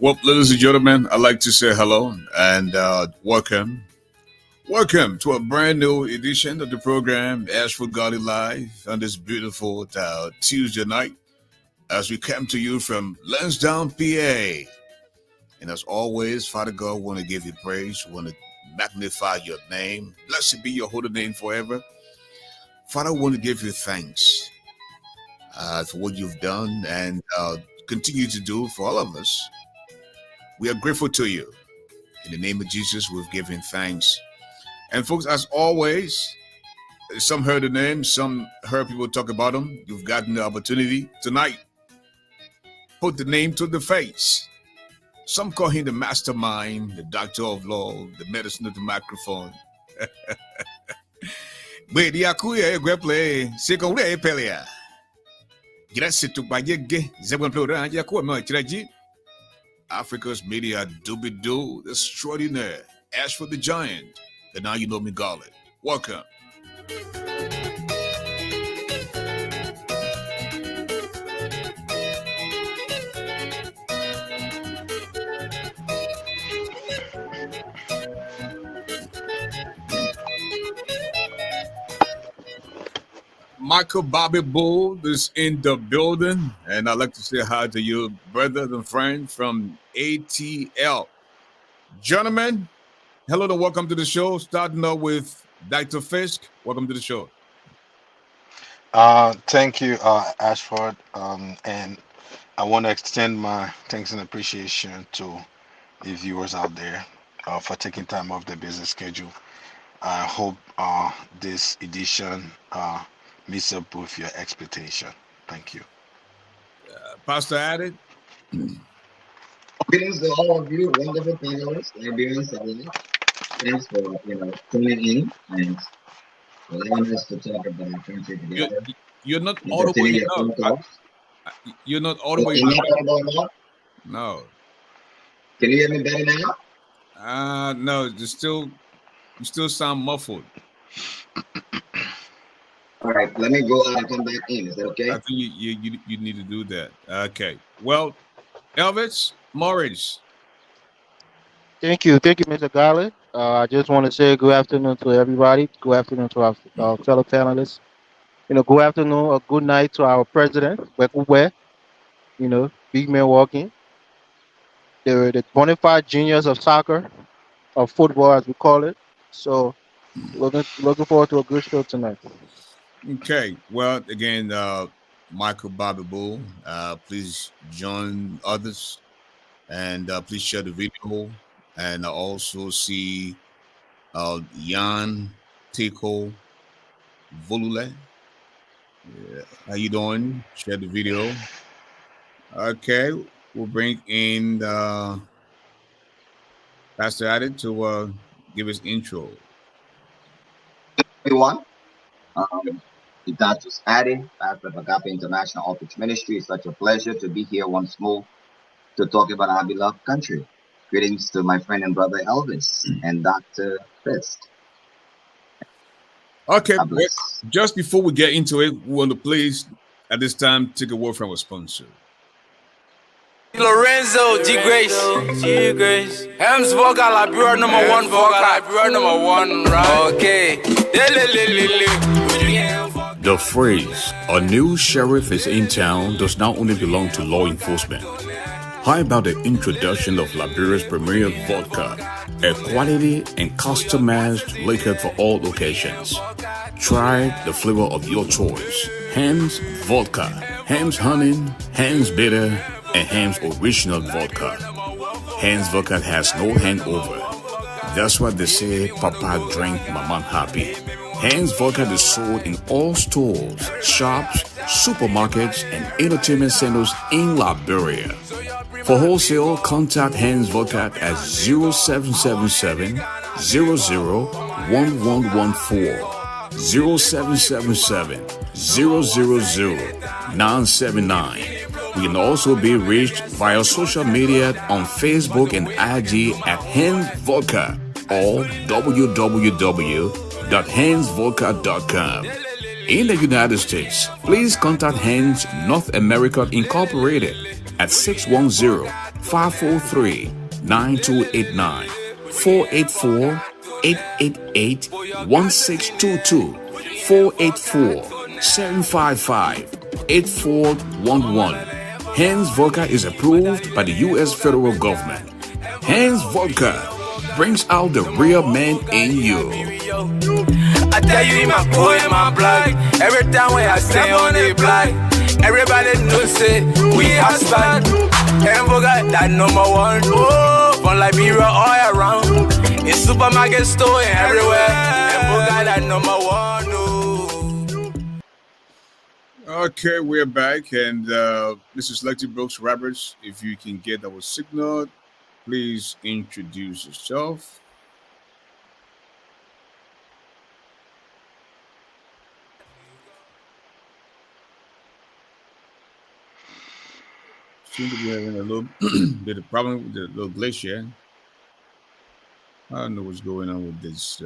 Well, ladies and gentlemen, I'd like to say hello and welcome. Welcome to a brand new edition of the program, ASHFORD GARLEY Live, on this beautiful Tuesday night as we come to you from Lansdowne, PA. And as always, Father God, want to give you praise, want to magnify your name. Blessed be your holy name forever. Father, want to give you thanks for what you've done and continue to do for all of us. We are grateful to you. In the name of Jesus, we've given thanks. And folks, as always, some heard the name, some heard people talk about them. You've gotten the opportunity tonight. Put the name to the face. Some call him the mastermind, the doctor of law, the medicine of the microphone. But the akuya play second way pelia. Gracias to Bayege, Zeban Plora, Yakuma Traji. Africa's media do extraordinaire. Ash for the giant. And now you know me, Garley. Welcome. Michael Bobby Bull is in the building, and I'd like to say hi to you, brother and friend from ATL. Gentlemen, hello and welcome to the show. Starting off with Dr. Fisk. Welcome to the show. Thank you, Ashford. And I want to extend my thanks and appreciation to the viewers out there for taking time off their business schedule. I hope this edition meets up with your expectation. Thank you. Pastor Added. Greetings to all of you wonderful panelists, Liberians. Thanks for tuning in and allowing us to talk about our country together. You're not audible enough. You're not audible enough. No. Can you hear me better now? No. You still sound muffled. All right, let me go out and come back in. Is that okay? I think you need to do that. Okay. Well, Elvis Morris. Thank you, Mr. Garley. I just want to say good afternoon to everybody. Good afternoon to our fellow panelists. Good afternoon or good night to our president, Wekube. Big man walking. The bona fide genius of soccer, of football as we call it. So looking forward to a good show tonight. Okay. Well, again, Michael Bobby Bull, please join others and please share the video. And I also see Jan Tiko Volule. Yeah. How you doing? Share the video. Okay. We'll bring in Pastor Added to give his intro. Everyone. That is Addie, Pastor of Agape International Outreach Ministry. It's such a pleasure to be here once more to talk about our beloved country. Greetings to my friend and brother Elvis and Dr. Fisk. Okay, just before we get into it, we want to please at this time take a word from our sponsor. Lorenzo G Grace. Hems vocal Liberia number one vocal Liberia number one, right? Okay. The phrase, a new sheriff is in town, does not only belong to law enforcement. How about the introduction of Liberia's premier vodka, a quality and customized liquor for all occasions? Try the flavor of your choice. Ham's Vodka, Ham's Honey, Ham's Bitter, and Ham's Original Vodka. Ham's Vodka has no hangover. That's why they say Papa drink, Mama happy. Ham's Vodka is sold in all stores, shops, supermarkets, and entertainment centers in Liberia. For wholesale, contact Ham's Vodka at 0777 001114, 0777 000 979. We can also be reached via social media on Facebook and IG at Ham's Vodka or www.handsvodka.com. In the United States, please contact Hans North America Incorporated at 610-543-9289, 484-888-1622, 484-755-8411. Hans Vodka is approved by the U.S. federal government. Hans Vodka brings out the real man in you. I tell you, in my boy, in my blood. Every time when I stay on the block, everybody knows it. We are stand. And forgot that number one. Oh, from Liberia all around. In supermarket store and everywhere. And forgot that number one. Oh. Okay, we're back, and this is Lexi Brooks Roberts. If you can get our signal, please introduce yourself. Seem to be having a little bit of problem with the little glacier. I don't know what's going on with this.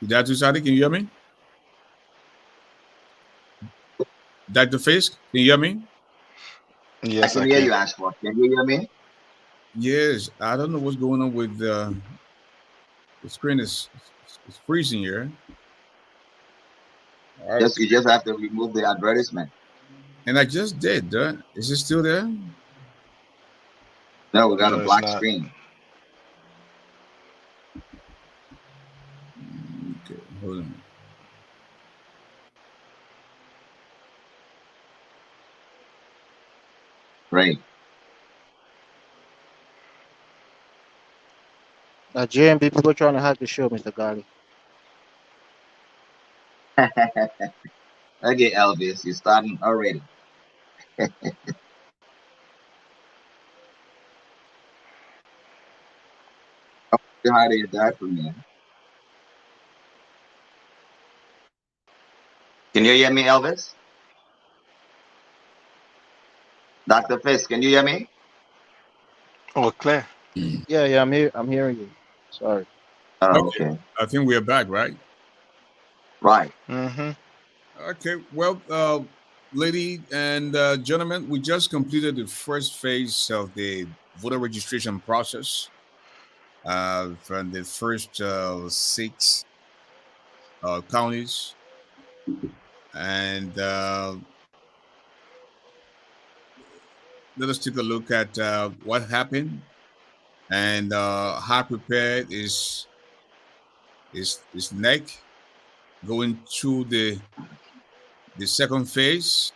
Dr. Sadi, can you hear me? Dr. Fisk, can you hear me? Yes, I can hear you, Ashford. Can you hear me? Yes, I don't know what's going on with the screen is it's freezing here. Just you just have to remove the advertisement. And I just did. Is it still there? No, we got No, a it's black not. screen. Okay, hold on. Great. JMB people trying to hack the show, Mr. Garley. Okay, Elvis, you're starting already. Say hi to your dad for me. Can you hear me, Elvis? Dr. Fisk, can you hear me? Oh, Claire. Yeah, I'm here. I'm hearing you. Sorry. Oh, Okay, okay. I think we are back, right? Right. Mm-hmm. Okay, well, lady and gentlemen, we just completed the first phase of the voter registration process from the first six counties, and let us take a look at what happened and how prepared is NEC going through the second phase.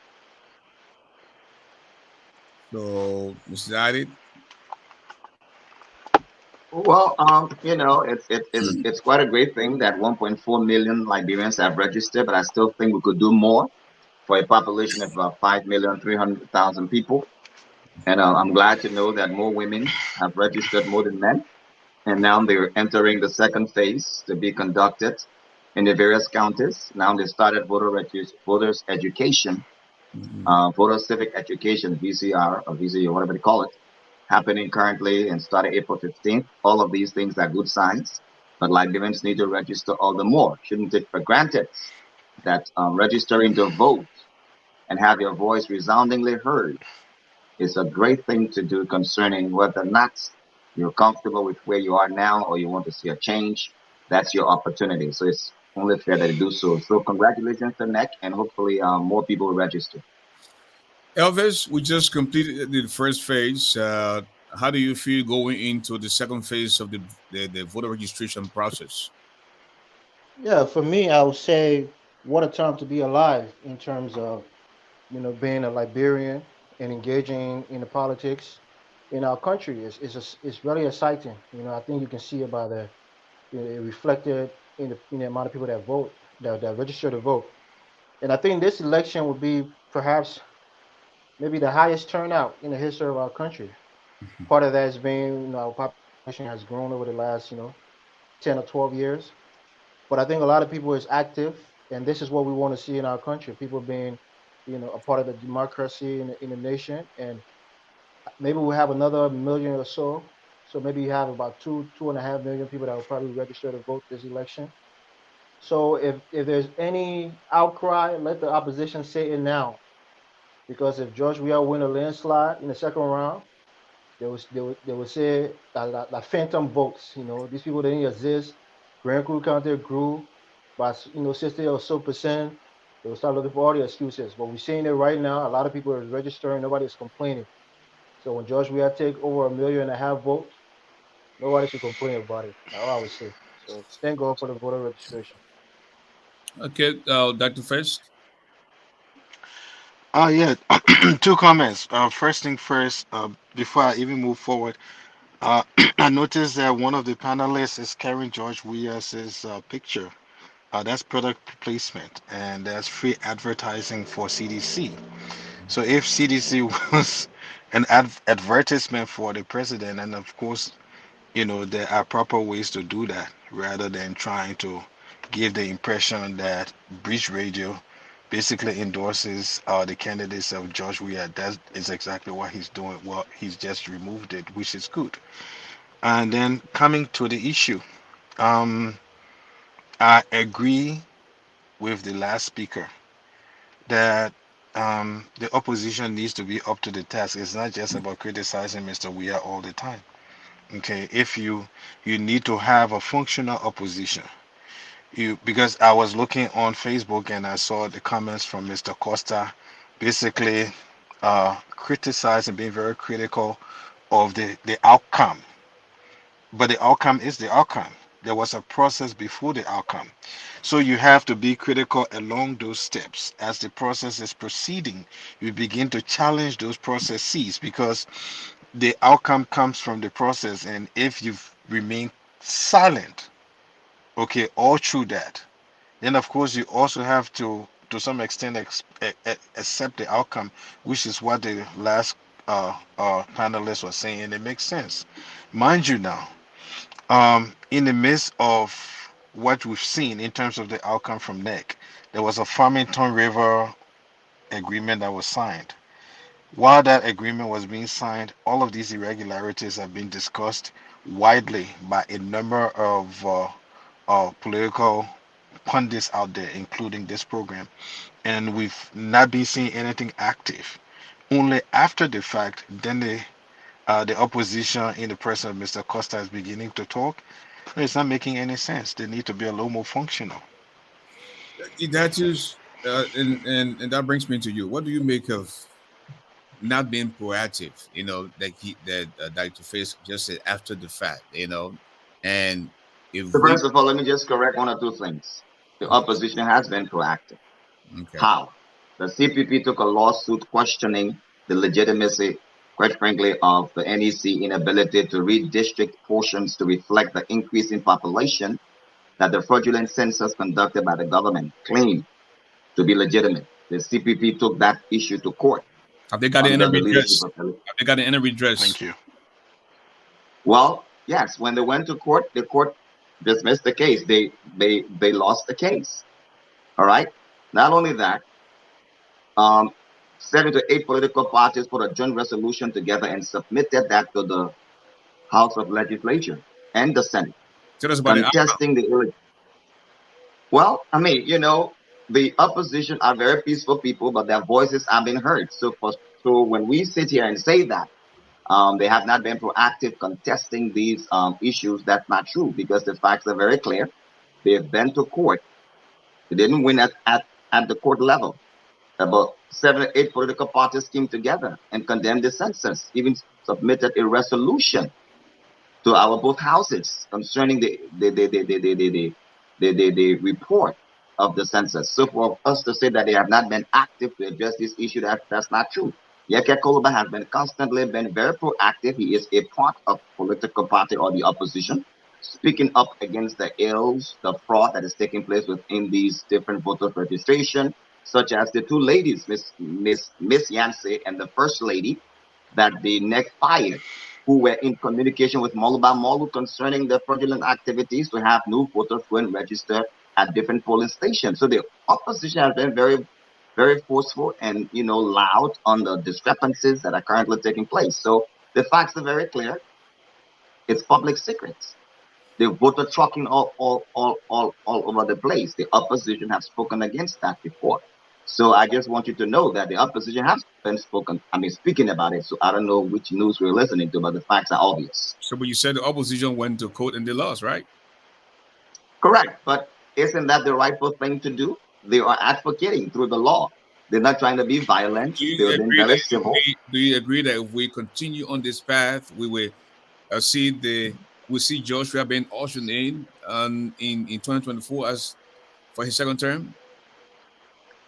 So, Mr. Adit, Well, it's quite a great thing that 1.4 million Liberians have registered, but I still think we could do more for a population of 5,300,000 people. And I'm glad to know that more women have registered more than men. And now they're entering the second phase to be conducted in the various counties. Now they started voters education, voter civic education, VCR or VCU, whatever they call it, happening currently and started April 15th. All of these things are good signs, but Liberians need to register all the more. Shouldn't take for granted that registering to vote and have your voice resoundingly heard is a great thing to do concerning whether or not you're comfortable with where you are now or you want to see a change. That's your opportunity. So it's only fair that you do so. So congratulations to NEC, and hopefully more people will register. Elvis, we just completed the first phase. How do you feel going into the second phase of the voter registration process? Yeah, for me, I would say what a time to be alive in terms of being a Liberian and engaging in the politics in our country is really exciting. I think you can see it by it reflected in the amount of people that vote that register to vote. And I think this election will be perhaps maybe the highest turnout in the history of our country. Part of that has been our population has grown over the last 10 or 12 years. But I think a lot of people is active, and this is what we want to see in our country. People being, a part of the democracy in the nation, and maybe we have another million or so. So maybe you have about 2.5 million people that will probably register to vote this election. So if there's any outcry, let the opposition say it now. Because if George Weah win a landslide in the second round, they will say that phantom votes. These people didn't exist. Grand Crew County grew by 60 or so percent. They will start looking for all the excuses. But we're seeing it right now. A lot of people are registering. Nobody is complaining. So when George Weah take over 1.5 million votes, nobody should complain about it. That's all I would say. So thank God for the voter registration. Okay, Dr. Fisk. Yeah, two comments. First thing first, before I even move forward, I noticed that one of the panelists is carrying George Weah's picture. That's product placement, and that's free advertising for CDC. So if CDC was an advertisement for the president, and of course, there are proper ways to do that rather than trying to give the impression that Bridge Radio basically endorses the candidates of George Weah. That is exactly what he's doing. Well, he's just removed it, which is good. And then coming to the issue, um, I agree with the last speaker that the opposition needs to be up to the task. It's not just about criticizing Mr. Weah all the time. Okay, if you need to have a functional opposition. Because I was looking on Facebook and I saw the comments from Mr. Costa, basically criticizing, being very critical of the outcome. But the outcome is the outcome. There was a process before the outcome. So you have to be critical along those steps. As the process is proceeding, you begin to challenge those processes because the outcome comes from the process. And if you've remained silent, okay, all through that, then of course you also have to some extent accept the outcome, which is what the last panelist was saying, and it makes sense. Mind you now, in the midst of what we've seen in terms of the outcome from NEC, there was a Farmington River agreement that was signed. While that agreement was being signed, all of these irregularities have been discussed widely by a number of political pundits out there, including this program, and we've not been seeing anything active. Only after the fact, then the opposition in the person of Mr. Costa is beginning to talk. It's not making any sense. They need to be a little more functional. That is, and that brings me to you. What do you make of not being proactive? That Dr. Fisk just said after the fact. And if So we first of all, let me just correct one or two things. The opposition has been proactive. okay, How? The CPP took a lawsuit questioning the legitimacy, quite frankly, of the NEC inability to redistrict portions to reflect the increase in population that the fraudulent census conducted by the government claimed to be legitimate. The CPP took that issue to court have they got any under the leadership redress? of L. Have they got any redress? Thank you. Well, yes, when they went to court, the court dismissed the case. They lost the case. All right. Not only that, um, 7 to 8 political parties put a joint resolution together and submitted that to the House of Legislature and the Senate, Tell us about the outcome. contesting the. Well, I mean, the opposition are very peaceful people, but their voices are being heard. So when we sit here and say that they have not been proactive contesting these issues, that's not true because the facts are very clear. They've been to court. They didn't win at the court level. About 7 or 8 political parties came together and condemned the census, even submitted a resolution to our both houses concerning the report of the census. So for us to say that they have not been active to address this issue, that's not true. Yeke Koluba has been constantly been very proactive. He is a part of political party or the opposition, speaking up against the ills, the fraud that is taking place within these different voter registration, such as the two ladies, Miss Yancey and the first lady, that the NEC fired, who were in communication with Moluba Molu concerning the fraudulent activities to have new voters go and register at different polling stations. So the opposition has been very, very forceful and loud on the discrepancies that are currently taking place. So the facts are very clear. It's public secrets. The voter trucking all over the place. The opposition have spoken against that before. So I just want you to know that the opposition has been spoken, I mean, speaking about it. So I don't know which news we're listening to, but the facts are obvious. So, but you said the opposition went to court and they lost, right? Correct. But isn't that the rightful thing to do? They are advocating through the law. They're not trying to be violent. Do you They're being agree very that civil. if we continue on this path, we will see we see Joshua being ushered in in 2024 as for his second term?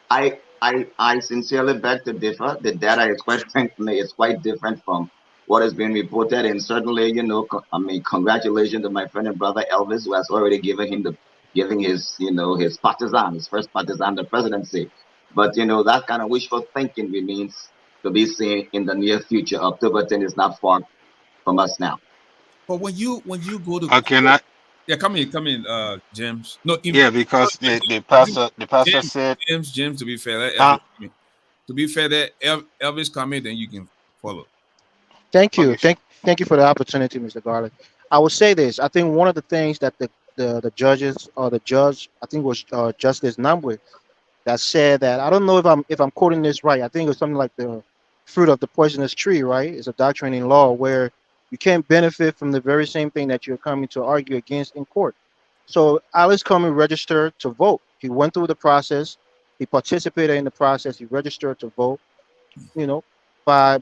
I sincerely beg to differ. The data is quite frankly is quite different from what has been reported, and certainly, I mean, congratulations to my friend and brother Elvis, who has already giving his, his partisan, his first partisan, the presidency. But that kind of wishful thinking remains to be seen in the near future. October 10th is not far from us now. But when you go to Okay, court, not yeah, come in, James. No, yeah, because the pastor said, James. To be fair, let huh? Elvis come in. To be fair, that Elvis come in, then you can follow. Thank you. Okay, Thank you for the opportunity, Mr. Garland. I will say this. I think one of the things that the judges or the judge, I think it was Justice Nambwe, that said that I don't know if I'm quoting this right. I think it's something like the fruit of the poisonous tree, right? It's a doctrine in law where you can't benefit from the very same thing that you're coming to argue against in court. So Alice Comey registered to vote. He went through the process. He participated in the process. He registered to vote. You know, by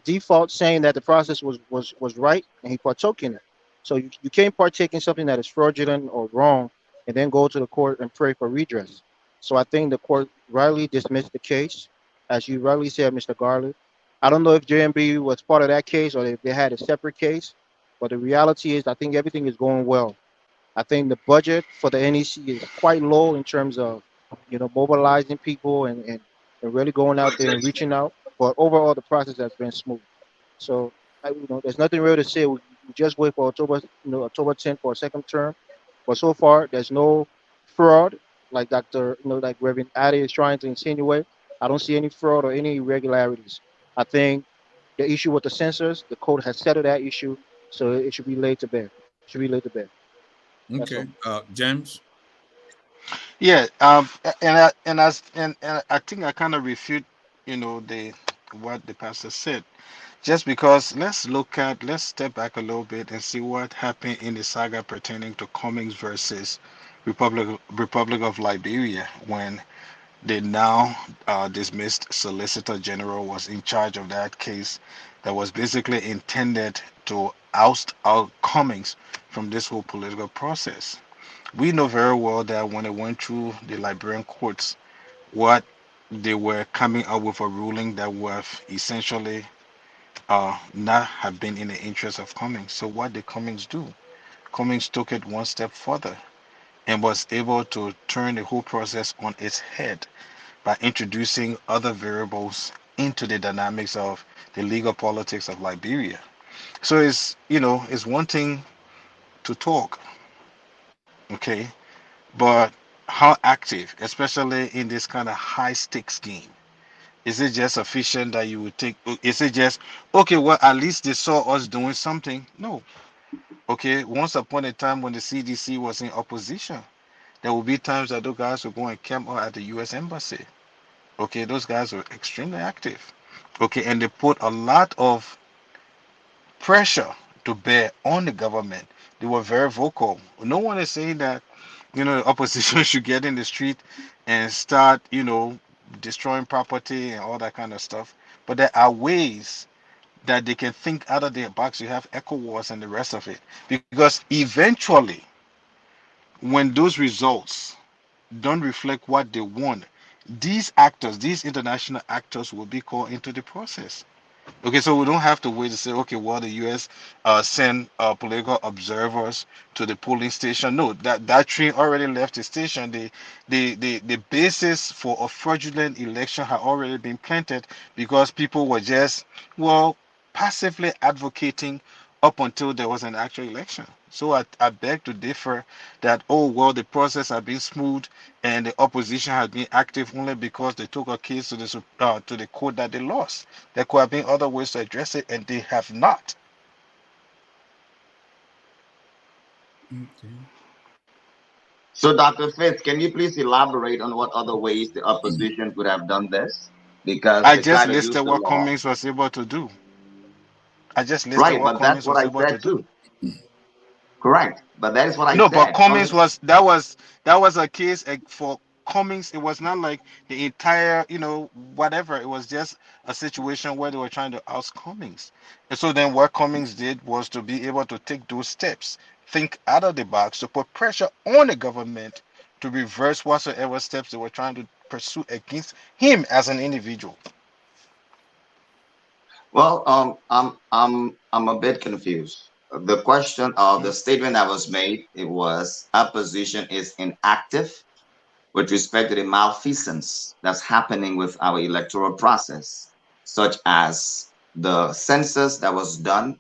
default saying that the process was right and he partook in it. So you can't partake in something that is fraudulent or wrong and then go to the court and pray for redress. So I think the court rightly dismissed the case, as you rightly said, Mr. Garland. I don't know if JMB was part of that case or if they had a separate case, but the reality is I think everything is going well. I think the budget for the NEC is quite low in terms of, mobilizing people and really going out there and reaching out. But overall, the process has been smooth. So, there's nothing real to say. We just wait for October 10th for a second term. But so far, there's no fraud like like Reverend Addy is trying to insinuate. I don't see any fraud or any irregularities. I think the issue with the censors, the court has settled that issue, so it should be laid to bed. Should be laid to bed. That's Okay, all. James. yeah. And I think I kind of refute, the what the pastor said. Just because let's step back a little bit and see what happened in the saga pertaining to Cummings versus Republic of Liberia when the now dismissed Solicitor General was in charge of that case that was basically intended to oust out Cummings from this whole political process. We know very well that when it went through the Liberian courts, what they were coming up with a ruling that would essentially not have been in the interest of Cummings. So what did Cummings do? Cummings took it one step further and was able to turn the whole process on its head by introducing other variables into the dynamics of the legal politics of Liberia. So it's one thing to talk, okay, but how active, especially in this kind of high stakes game? Is it just sufficient that you would take? Is it just okay? Well, at least they saw us doing something. No. Okay. Once upon a time, when the CDC was in opposition, there will be times that those guys will go and camp out at the U.S. embassy. Okay, those guys were extremely active. Okay, and they put a lot of pressure to bear on the government. They were very vocal. No one is saying that the opposition should get in the street and start destroying property and all that kind of stuff. But there are ways that they can think out of their box. You have echo wars and the rest of it. Because eventually, when those results don't reflect what they want, these actors, these international actors, will be called into the process. Okay, so we don't have to wait to say, okay, well, the U.S. Send political observers to the polling station. No, that train already left the station. The basis for a fraudulent election had already been planted because people were just, well, passively advocating up until there was an actual election. So I beg to differ that, oh, well, the process had been smooth and the opposition had been active only because they took a case to the court that they lost. There could have been other ways to address it, and they have not. Okay. So, Dr. Fitz, can you please elaborate on what other ways the opposition could have done this? Because I they try just to use listed the what law. Cummings was able to do. I just listed Right, what but that's Cummings what was I able said to do. too. Correct. But that is what I No, but said. Cummings was that was a case for Cummings. It was not like the entire, whatever. It was just a situation where they were trying to oust Cummings. And so then what Cummings did was to be able to take those steps, think out of the box, to put pressure on the government to reverse whatsoever steps they were trying to pursue against him as an individual. Well, I'm a bit confused. The question of the Mm. statement that was made, it was opposition is inactive with respect to the malfeasance that's happening with our electoral process, such as the census that was done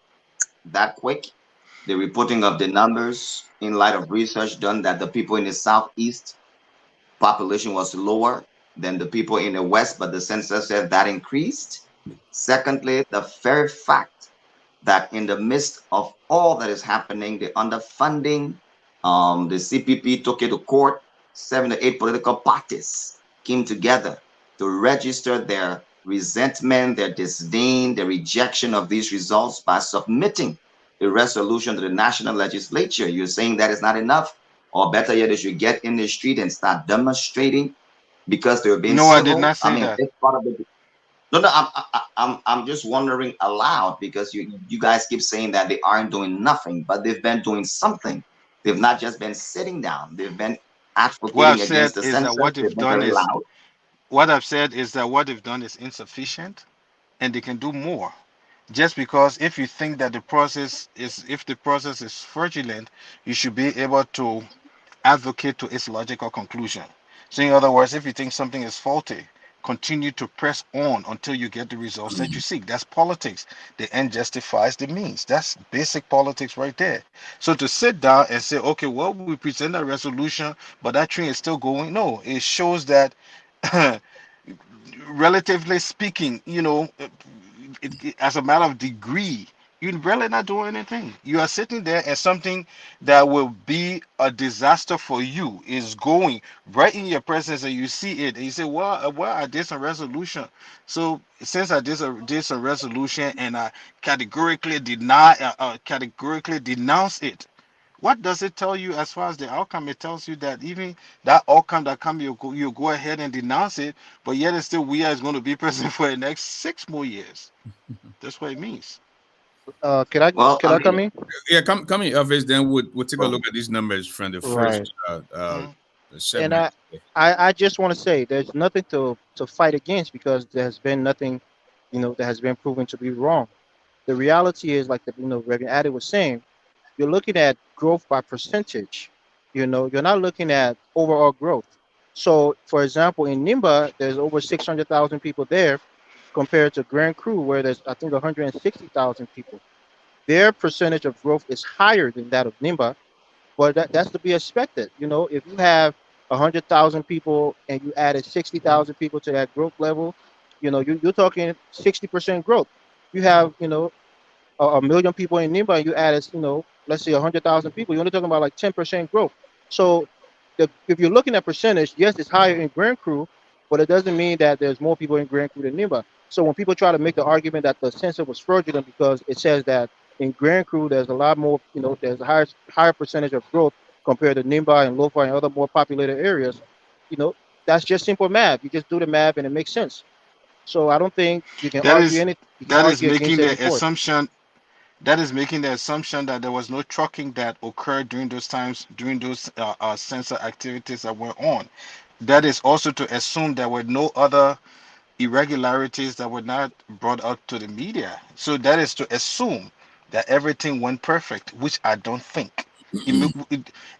that quick, the reporting of the numbers in light of research done that the people in the southeast population was lower than the people in the west, but the census said that increased. Secondly, the very fact that in the midst of all that is happening, the underfunding, the CPP took it to court. 7 to 8 political parties came together to register their resentment, their disdain, their rejection of these results by submitting a resolution to the national legislature. You're saying that is not enough, or better yet, they should get in the street and start demonstrating because they're being No, I did civil. not I say mean, that. this part of the no, no, I'm just wondering aloud because you guys keep saying that they aren't doing nothing, but they've been doing something. They've not just been sitting down. They've been What I've advocating against said the is that census. They've been very loud. what they've done is insufficient, and they can do more. Just because if the process is fraudulent, you should be able to advocate to its logical conclusion. So, in other words, if you think something is faulty, continue to press on until you get the results that you seek. That's politics. The end justifies the means. That's basic politics right there. So to sit down and say, okay, well, we present a resolution, but that train is still going. No, it shows that relatively speaking, as a matter of degree, you're really not doing anything. You are sitting there, and something that will be a disaster for you is going right in your presence, and you see it, and you say, "Well, I did some resolution. So since I did some resolution, and I categorically denounce it." What does it tell you as far as the outcome? It tells you that even that outcome that come, you go ahead and denounce it, but yet it's still we are going to be president for the next 6 more years. That's what it means. Can I Well, can I I come mean, in? Yeah, come in, Elvis. Then we'll take a well, look at these numbers from the first Right. Mhm. And segment. I just want to say there's nothing to fight against because there has been nothing, that has been proven to be wrong. The reality is, like Reverend Addy was saying, you're looking at growth by percentage. You're not looking at overall growth. So, for example, in Nimba, there's over 600,000 people there compared to Grand Cru, where there's I think 160,000 people. Their percentage of growth is higher than that of Nimba, but that's to be expected. If you have 100,000 people and you added 60,000 people to that growth level, you're talking 60% growth. You have a million people in Nimba, and you added let's say 100,000 people. You're only talking about like 10% growth. So if you're looking at percentage, yes, it's higher in Grand Cru, but it doesn't mean that there's more people in Grand Cru than Nimba. So when people try to make the argument that the census was fraudulent because it says that in Grand Cru there's a lot more, there's a higher percentage of growth compared to Nimba and Lofa and other more populated areas, you know, that's just simple math. You just do the math and it makes sense. So I don't think you can That argue is any you can that is argue against making it in the court. assumption. That is making the assumption that there was no trucking that occurred during those times, during those sensor activities that went on. That is also to assume there were no other irregularities that were not brought out to the media. So that is to assume that everything went perfect, which I don't think.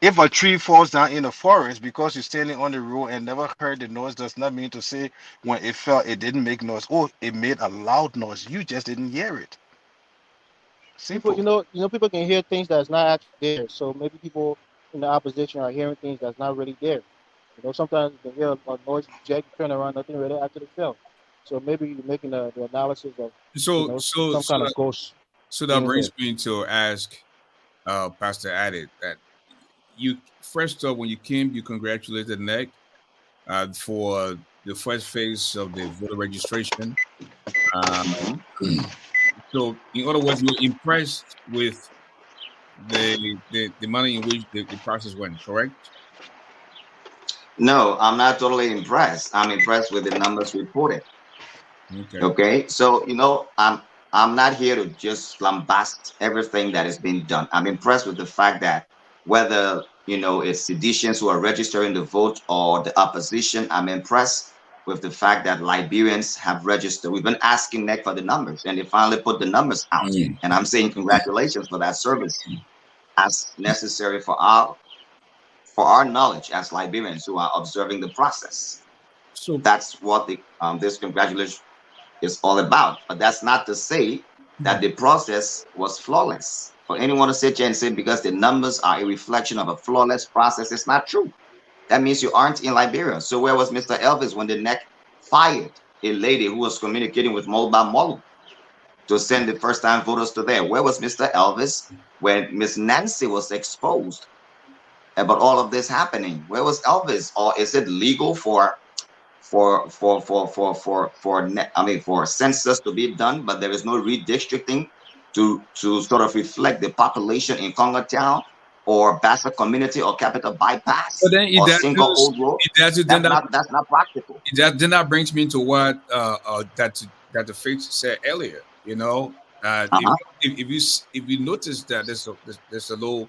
If a tree falls down in a forest because you're standing on the road and never heard the noise, does not mean to say when it fell, it didn't make noise. Oh, it made a loud noise. You just didn't hear it. People, Simple. people can hear things that's not actually there. So maybe people in the opposition are hearing things that's not really there. Sometimes you can hear a noise, jack, turn around, nothing really actually fell. So maybe you're making the analysis of, So so some so kind of that, ghost so that being brings there. me to ask Pastor Added that you first off, when you came, you congratulated NEC for the first phase of the voter registration. Uh, Mhm. so, in other words, you're impressed with the manner in which the process went, correct? No, I'm not totally impressed. I'm impressed with the numbers reported. Okay. Okay, so I'm not here to just lambast everything that is being done. I'm impressed with the fact that whether it's seditions who are registering the vote or the opposition, I'm impressed with the fact that Liberians have registered. We've been asking NEC for the numbers, and they finally put the numbers out. Mm. And I'm saying congratulations for that service, as necessary for our knowledge as Liberians who are observing the process. So, That's what this congratulations is all about. But that's not to say that the process was flawless. For anyone to sit here and say because the numbers are a reflection of a flawless process, it's not true. That means you aren't in Liberia. So where was Mr. Elvis when the NEC fired a lady who was communicating with Molba Molu to send the first-time voters to there? Where was Mr. Elvis when Miss Nancy was exposed about all of this happening? Where was Elvis? Or is it legal for census to be done, but there is no redistricting to sort of reflect the population in Congo Town or Bassa Community or Capital but Bypass then or Single Old Road? That's not practical. then that brings me to what that the faith said earlier. If, Uh-huh. if you notice that there's a little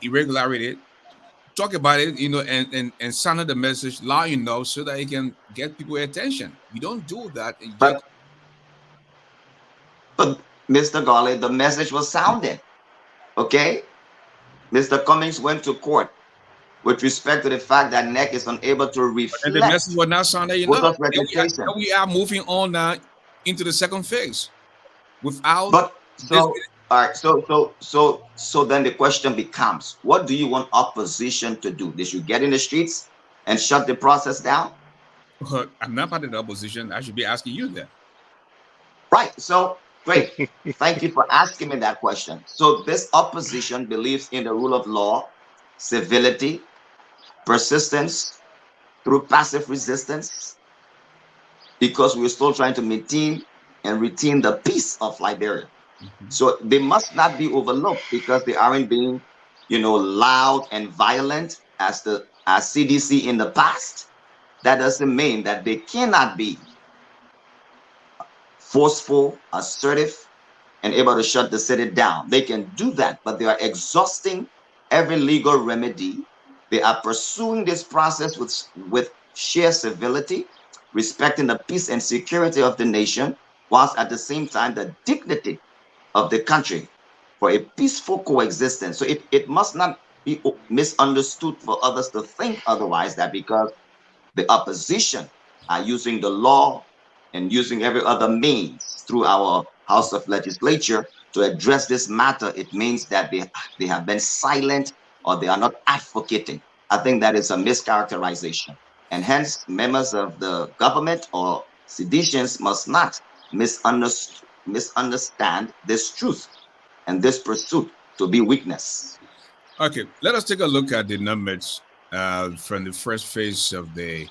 irregularity, talk about it, and sound the message loud enough so that it can get people attention. You don't do that, and you just But but Mr. Garley, the message was sounded. Okay, Mr. Cummings went to court with respect to the fact that NEC is unable to and the message reflect was not sounded enough. voters' registration. Then we are moving on now into the second phase without But this. so all right, so then the question becomes, what do you want opposition to do? They should get in the streets and shut the process down? I'm not part of the opposition. I should be asking you that. Right. So great. Thank you for asking me that question. So this opposition believes in the rule of law, civility, persistence through passive resistance, because we're still trying to maintain and retain the peace of Liberia. So they must not be overlooked because they aren't being, loud and violent as CDC in the past. That doesn't mean that they cannot be forceful, assertive, and able to shut the city down. They can do that, but they are exhausting every legal remedy. They are pursuing this process with sheer civility, respecting the peace and security of the nation, whilst at the same time the dignity of the country for a peaceful coexistence. So it must not be misunderstood for others to think otherwise, that because the opposition are using the law and using every other means through our House of Legislature to address this matter, it means that they have been silent or they are not advocating. I think that is a mischaracterization. And hence, members of the government or seditions must not misunderstand this truth and this pursuit to be weakness. Okay, let us take a look at the numbers from the first phase of the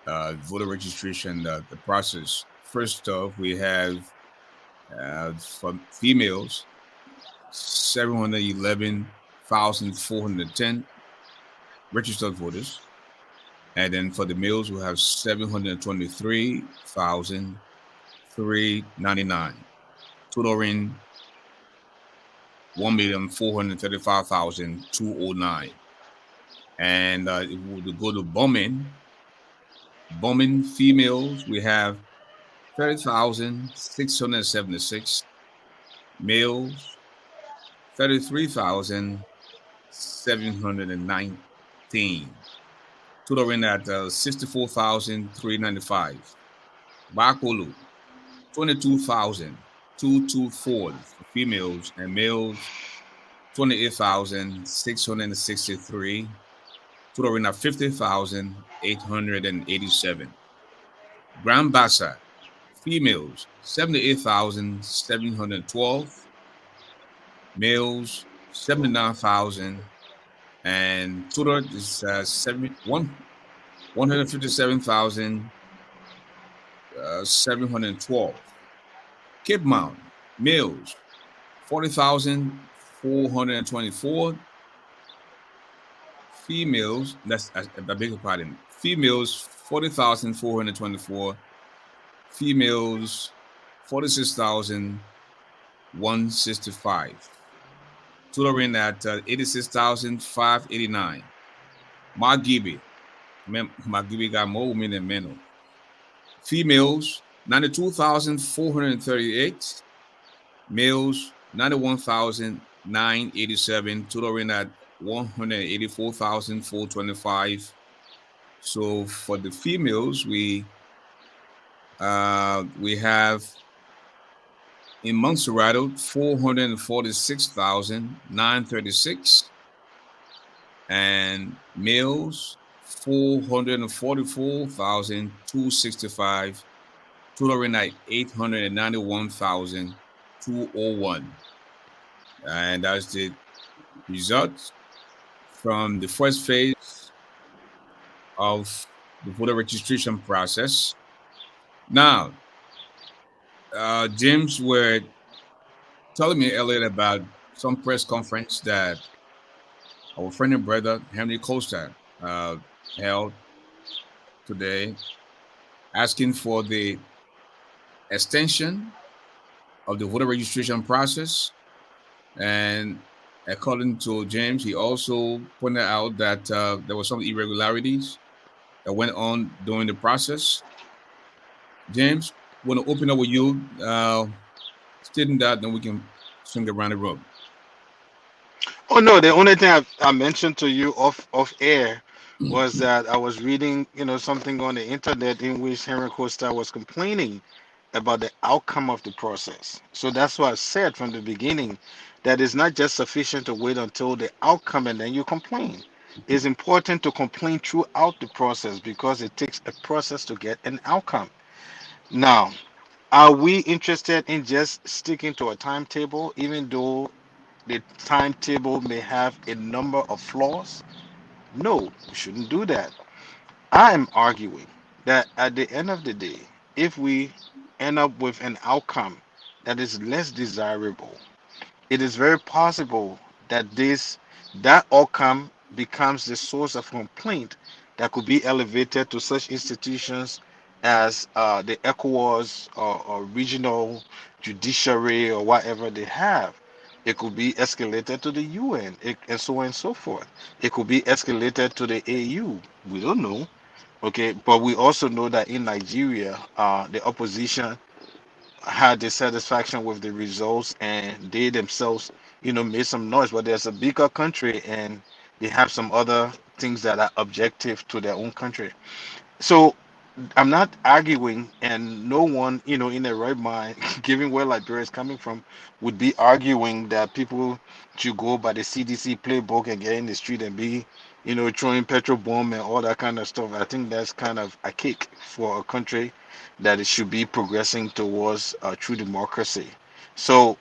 voter registration, the process. First off, we have for females 711,410 registered voters, and then for the males, we have 723,399, totaling 1,435,209. And if we would go to bombing females, we have 30,676, males 33,719, totaling at 64,395. Bakolu 22,224 for females, and males 28,663, totaling at 50,887. Grand Bassa, females 78,712, males 79,000 and total is 157,712. Cape Mount males 40,424. Females, I beg your pardon. Females 40,424. Females 46,165. Tutoring at 86,589. Margibi. Margibi got more women than men. Females 92,438. Males 91,987. Tutoring at 184,425. So for the females, we have in Montserrat 446,936, and males 444,265, totaling at 891,201. And that's the result from the first phase of the voter registration process. Now, James were telling me earlier about some press conference that our friend and brother Henry Costa held today, asking for the extension of the voter registration process. And according to James, he also pointed out that there were some irregularities that went on during the process. James, want to open up with you, stating that, then we can swing around the room. Oh no, the only thing I mentioned to you off air was that I was reading, something on the internet in which Henry Costa was complaining about the outcome of the process. So that's why I said from the beginning that it's not just sufficient to wait until the outcome and then you complain. It's important to complain throughout the process because it takes a process to get an outcome. Now, are we interested in just sticking to a timetable, even though the timetable may have a number of flaws? No, we shouldn't do that. I am arguing that at the end of the day, if we end up with an outcome that is less desirable, it is very possible that that outcome becomes the source of complaint that could be elevated to such institutions as the ECOWAS or regional judiciary or whatever they have. It could be escalated to the UN and so on and so forth. It could be escalated to the AU. We don't know. Okay, but we also know that in Nigeria, the opposition had dissatisfaction with the results and they themselves, made some noise. But there's a bigger country and they have some other things that are objective to their own country. So I'm not arguing, and no one, in their right mind, given where Liberia is coming from, would be arguing that people should go by the CDC playbook and get in the street and be, throwing petrol bomb and all that kind of stuff. I think that's kind of a kick for a country that it should be progressing towards true democracy. So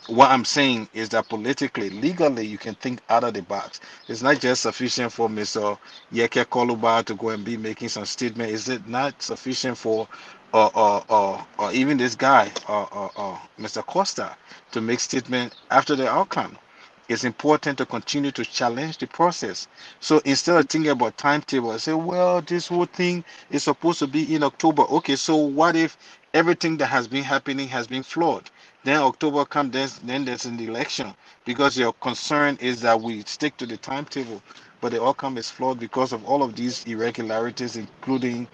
what I'm saying is that politically, legally, you can think out of the box. It's not just sufficient for Mr. Yeke Koluba to go and be making some statement. Is it not sufficient for or even this guy, Mr. Costa, to make statement after the outcome? It's important to continue to challenge the process. So instead of thinking about timetable, I say, well, this whole thing is supposed to be in October. Okay, so what if everything that has been happening has been flawed? Then October comes, then there's an election because your concern is that we stick to the timetable, but the outcome is flawed because of all of these irregularities, including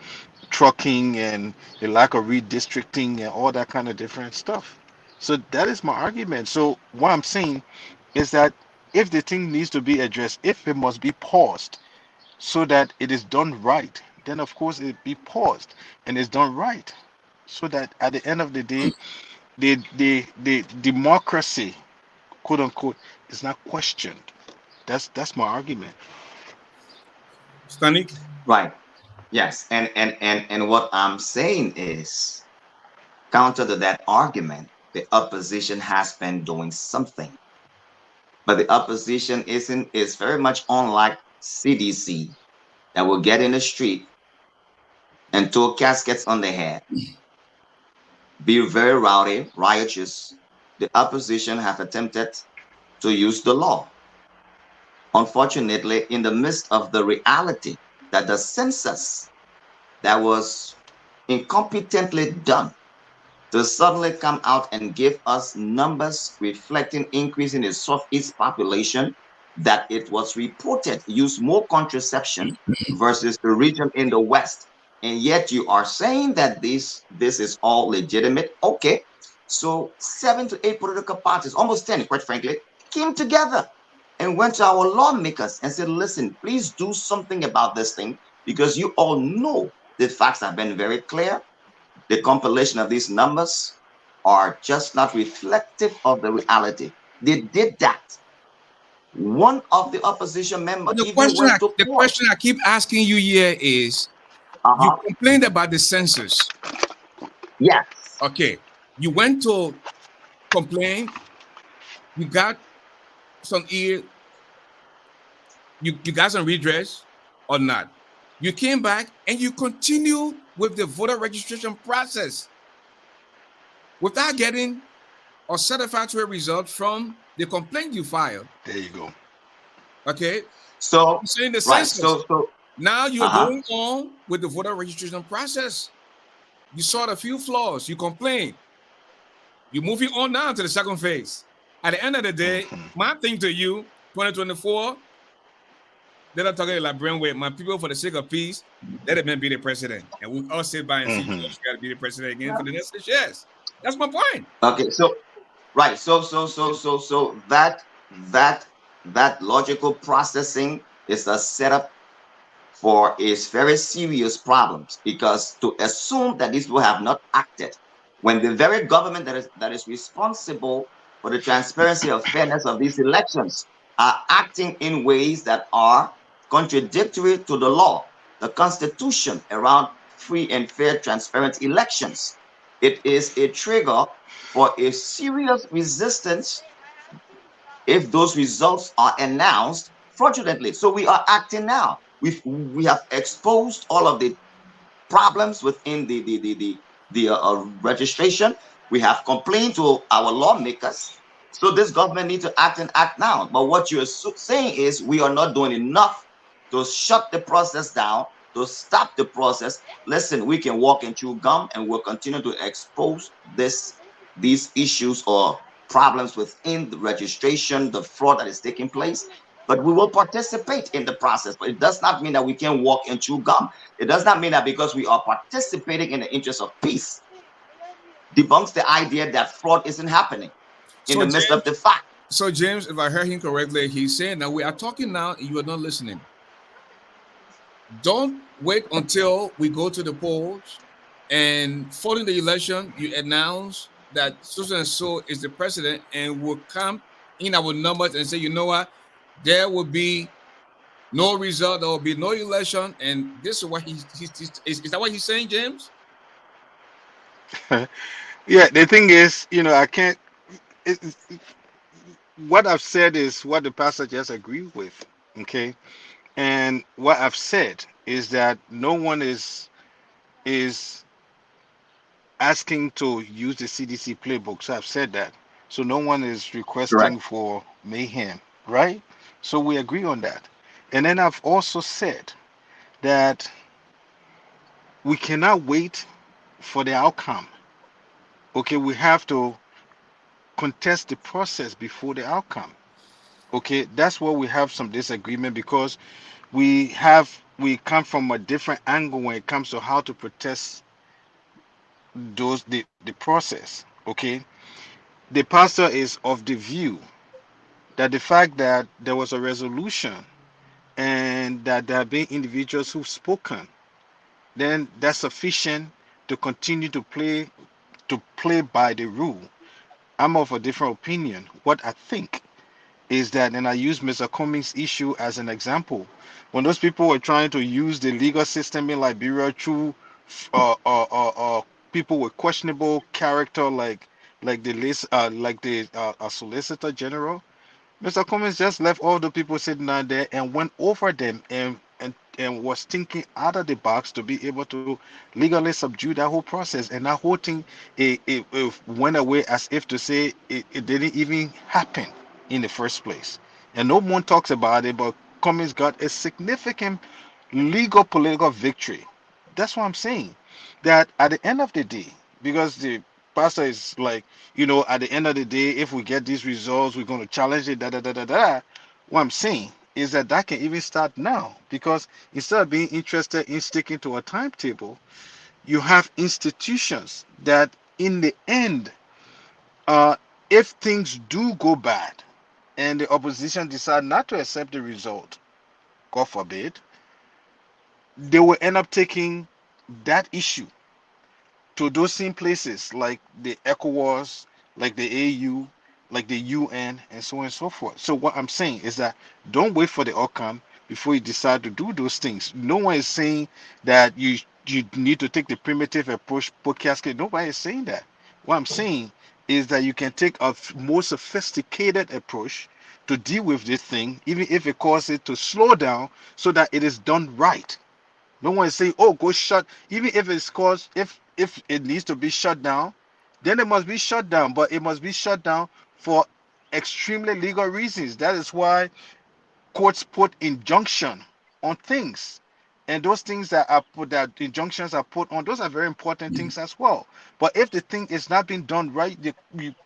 trucking and the lack of redistricting and all that kind of different stuff. So that is my argument. So what I'm saying is that if the thing needs to be addressed, if it must be paused so that it is done right, then of course it be paused and it's done right. So that at the end of the day, the democracy, quote unquote, is not questioned. That's my argument. Stanik? Right. Yes. And what I'm saying is, counter to that argument, the opposition has been doing something. But the opposition is very much unlike CDC that will get in the street and throw caskets on their head, be very rowdy, riotous. The opposition have attempted to use the law. Unfortunately, in the midst of the reality that the census that was incompetently done to suddenly come out and give us numbers reflecting increase in the Southeast population, that it was reported used more contraception versus the region in the West. And yet you are saying that this is all legitimate. Okay. So 7 to 8 political parties, almost 10, quite frankly, came together and went to our lawmakers and said, listen, please do something about this thing because you all know the facts have been very clear. The compilation of these numbers are just not reflective of the reality. They did that. One of the opposition But members even went to the court. question I keep asking you here is, you Uh-huh. complained about the census. Yes. Okay. You went to complain, you got some ear, you got some redress or not. You came back and you continue with the voter registration process without getting or satisfactory result from the complaint you filed. There you go. Okay. So You're saying the right. census. So Now you're uh-huh. going on with the voter registration process. You saw a few flaws. You complained. You're moving on now to the second phase. At the end of the day, my thing to you, 2024, they're not talking like brainwave. My people, for the sake of peace, let him be the president. And we all sit by and see George got to be the president again for the next 6 years. That's my point. Okay. So right. So that that logical processing is a setup for is very serious problems because to assume that these people have not acted when the very government that is responsible for the transparency or fairness of these elections are acting in ways that are contradictory to the law, the constitution around free and fair transparent elections. It is a trigger for a serious resistance if those results are announced fraudulently. So we are acting now. We have exposed all of the problems within the registration. We have complained to our lawmakers. So this government needs to act and act now. But what you're saying is we are not doing enough to shut the process down, to stop the process. Listen, we can walk and chew gum, and we'll continue to expose these issues or problems within the registration, the fraud that is taking place. But we will participate in the process. But it does not mean that we can walk and chew gum. It does not mean that because we are participating in the interest of peace, debunks the idea that fraud isn't happening in So the midst of James, the fact. so James, if I heard him correctly, he's saying that we are talking now and you are not listening. Don't wait until we go to the polls and following the election, you announce that so and so is the president and will come in our numbers and say, you know what, there will be no result, there will be no election, and this is what is that what he's saying, James? Yeah, the thing is, I can't. It, what I've said is what the pastor just agreed with. Okay, and what I've said is that no one is asking to use the CDC playbook. So I've said that. So no one is Correct. requesting for mayhem, right? So we agree on that. And then I've also said that we cannot wait for the outcome. Okay, we have to contest the process before the outcome. Okay, that's where we have some disagreement because we come from a different angle when it comes to how to protest the process. Okay, the pastor is of the view that the fact that there was a resolution and that there have been individuals who've spoken, then that's sufficient to continue to play by the rule. I'm of a different opinion. What I think is that, and I use Mr. Cummings' issue as an example, when those people were trying to use the legal system in Liberia through people with questionable character, like the list, like the Solicitor General, Mr. Cummings just left all the people sitting down there and went over them and was thinking out of the box to be able to legally subdue that whole process. And that whole thing it went away as if to say it didn't even happen in the first place. And no one talks about it, but Cummings got a significant legal political victory. That's what I'm saying. That at the end of the day, because the pastor is like, at the end of the day, if we get these results, we're going to challenge it, da da da da da. What I'm saying is that can even start now, because instead of being interested in sticking to a timetable, you have institutions that, in the end, uh, if things do go bad and the opposition decide not to accept the result, God forbid, they will end up taking that issue to those same places like the ECOWAS, like the AU, like the UN, and so on and so forth. So what I'm saying is that don't wait for the outcome before you decide to do those things. No one is saying that you need to take the primitive approach, put cascade. Nobody is saying that. What I'm saying is that you can take a more sophisticated approach to deal with this thing, even if it causes it to slow down, so that it is done right. No one is saying, "Oh, go shut." Even if it's caused, if it needs to be shut down, then it must be shut down. But it must be shut down for extremely legal reasons. That is why courts put injunction on things, and those things that are put, that injunctions are put on, those are very important things as well. But if the thing is not being done right,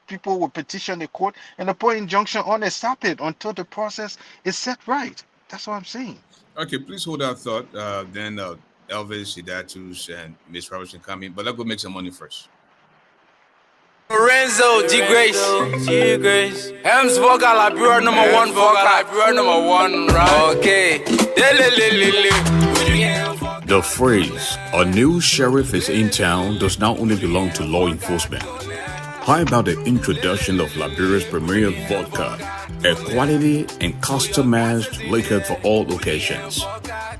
people will petition the court and they put injunction on it, stop it until the process is set right. That's what I'm saying. Okay, please hold that thought. Then Elvis, Hidatus, and Miss Robertson come in. But let's go make some money first. Lorenzo, G Grace. Hems vocal, I pure number one vocal, I pure number one, right? Okay. The phrase, "a new sheriff is in town," does not only belong to law enforcement. How about the introduction of Liberia's premier vodka, a quality and customized liquor for all occasions?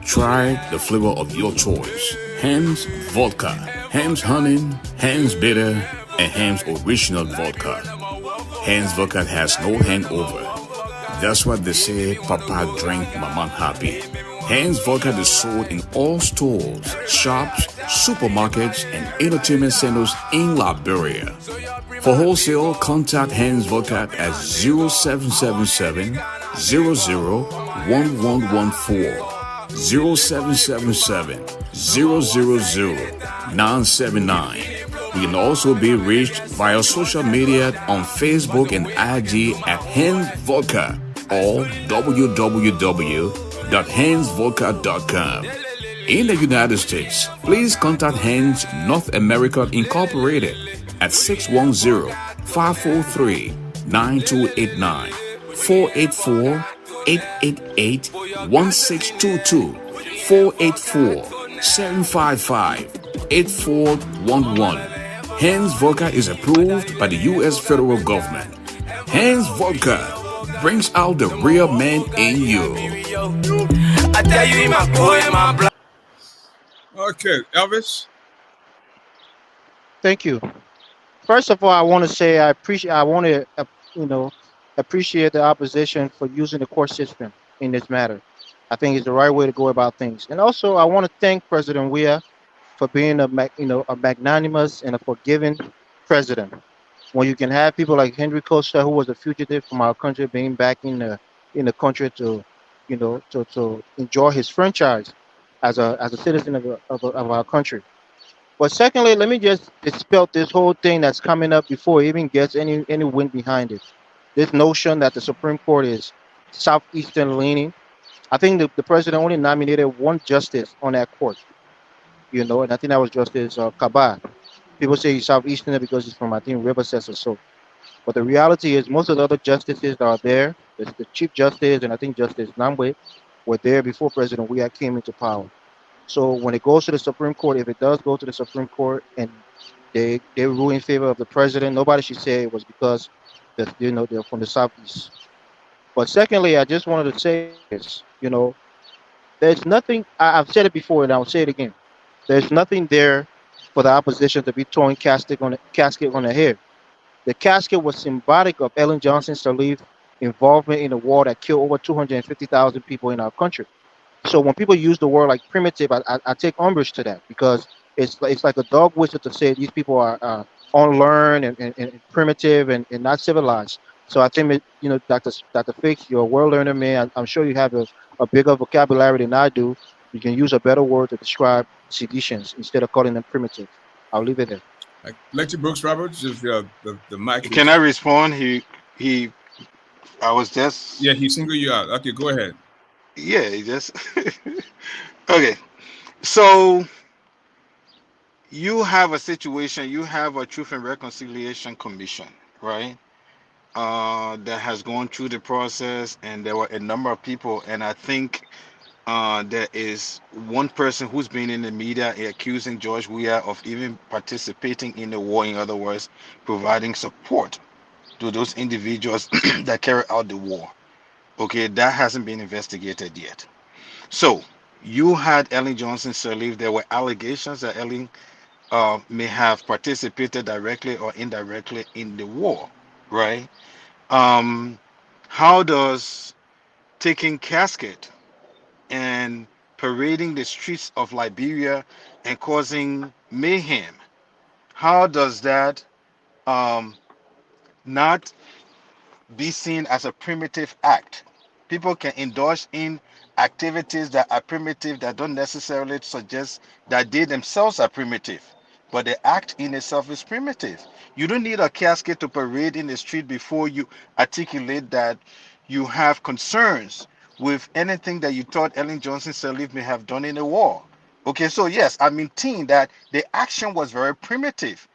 Try the flavor of your choice. Ham's Vodka, Ham's Honey, Ham's Bitter, and Ham's Original Vodka. Ham's Vodka has no hangover. That's what they say, Papa drink, Mama happy. Ham's Vodka is sold in all stores, shops, supermarkets, and entertainment centers in Liberia. For wholesale, contact Ham's Vodka at 0777 001114, 0777 000 We can also be reached via social media on Facebook and IG at Ham's Vodka or www.hansvodka.com. In the United States, please contact Hans North America Incorporated at 610-543-9289, 484-888-1622, 484-755-8411. Hans Vodka is approved by the U.S. federal government. Hans Vodka brings out the real man in you. I tell you, in my boy, in my blood. Okay, Elvis. Thank you. First of all, I want to say I want to, appreciate the opposition for using the court system in this matter. I think it's the right way to go about things. And also, I want to thank President Weah for being a magnanimous and a forgiving president. When you can have people like Henry Costa, who was a fugitive from our country, being back in the country to enjoy his franchise as a citizen of our country. But secondly, let me just dispel this whole thing that's coming up before it even gets any wind behind it. This notion that the Supreme Court is southeastern leaning. I think the president only nominated one justice on that court, and I think that was Justice Kabar. People say he's southeastern because he's from, I think, Riverside or so. But the reality is most of the other justices that are there, the Chief Justice and I think Justice Namwe, were there before President Weah came into power. So when it goes to the Supreme Court, if it does go to the Supreme Court and they rule in favor of the president, nobody should say it was because they're from the southeast. But secondly, I just wanted to say this, there's nothing. I've said it before and I'll say it again. There's nothing there for the opposition to be throwing casket on the head. The casket was symbolic of Ellen Johnson's to leave, involvement in a war that killed over 250,000 people in our country. So when people use the word like primitive, I take umbrage to that because it's like a dog whistle to say these people are unlearned and primitive and not civilized. So I think Dr. Fix, you're a world learner man. I'm sure you have a bigger vocabulary than I do. You can use a better word to describe seditions instead of calling them primitive. I'll leave it there. Like Lexi Brooks Roberts, if the mic Can is, I respond? He I was just, yeah, he single you out. Okay, go ahead. yeah, he just okay. So you have a situation, you have a Truth and Reconciliation Commission, right? That has gone through the process, and there were a number of people, and I think there is one person who's been in the media accusing George Weah of even participating in the war. In other words, providing support to those individuals that carry out the war. Okay, that hasn't been investigated yet. So you had Ellen Johnson Sirleaf. There were allegations that Ellen may have participated directly or indirectly in the war, right? Um, how does taking casket and parading the streets of Liberia and causing mayhem, how does that um, not be seen as a primitive act? People can indulge in activities that are primitive that don't necessarily suggest that they themselves are primitive, but the act in itself is primitive. You don't need a casket to parade in the street before you articulate that you have concerns with anything that you thought Ellen Johnson Sirleaf may have done in the war. Okay, so yes, I maintain that the action was very primitive.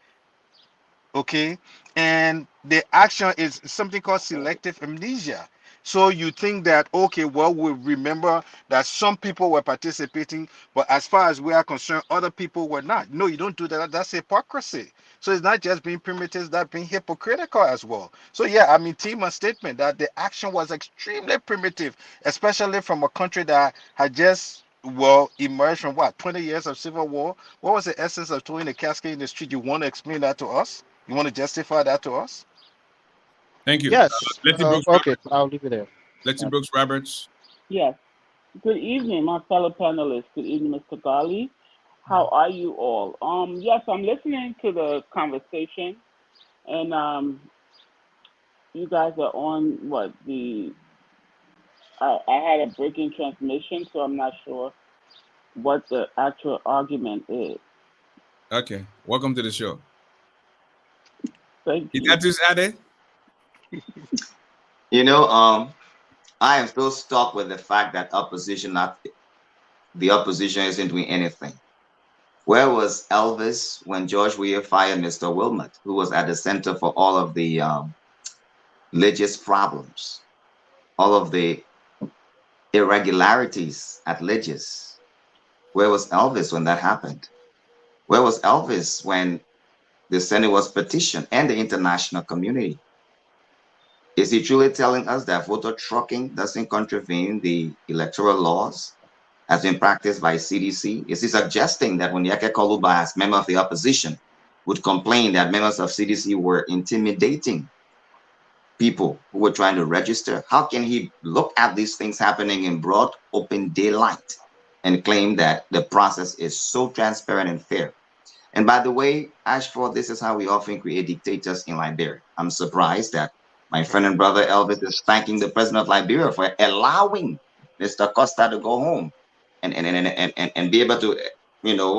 Okay, and the action is something called selective amnesia. So you think that, okay, well, we remember that some people were participating, but as far as we are concerned, other people were not. No, you don't do that. That's hypocrisy. So it's not just being primitive, it's not being hypocritical as well. So yeah, I mean, Tima's statement that the action was extremely primitive, especially from a country that had just, well, emerged from what, 20 years of civil war. What was the essence of throwing a casket in the street? You want to explain that to us? You want to justify that to us? Thank you. Yes. Lexi Brooks Okay, Roberts. I'll leave it there. Lexi Brooks Roberts. Yes. Good evening, my fellow panelists. Good evening, Mr. Garley. How are you all? Yes, I'm listening to the conversation, and you guys are on what the. I had a breaking transmission, so I'm not sure what the actual argument is. Okay, welcome to the show. Thank Is you. that just added? You know, I am still stuck with the fact that the opposition isn't doing anything. Where was Elvis when George Weah fired Mr. Wilmot, who was at the center for all of the religious problems, all of the irregularities at Legis? Where was Elvis when that happened? Where was Elvis when the Senate was petitioned and the international community? Is he truly telling us that voter trucking doesn't contravene the electoral laws as been practiced by CDC? Is he suggesting that when Yeke Koluba, as member of the opposition, would complain that members of CDC were intimidating people who were trying to register? How can he look at these things happening in broad, open daylight and claim that the process is so transparent and fair? And by the way, Ashford, this is how we often create dictators in Liberia. I'm surprised that my friend and brother Elvis is thanking the president of Liberia for allowing Mr. Costa to go home and be able to,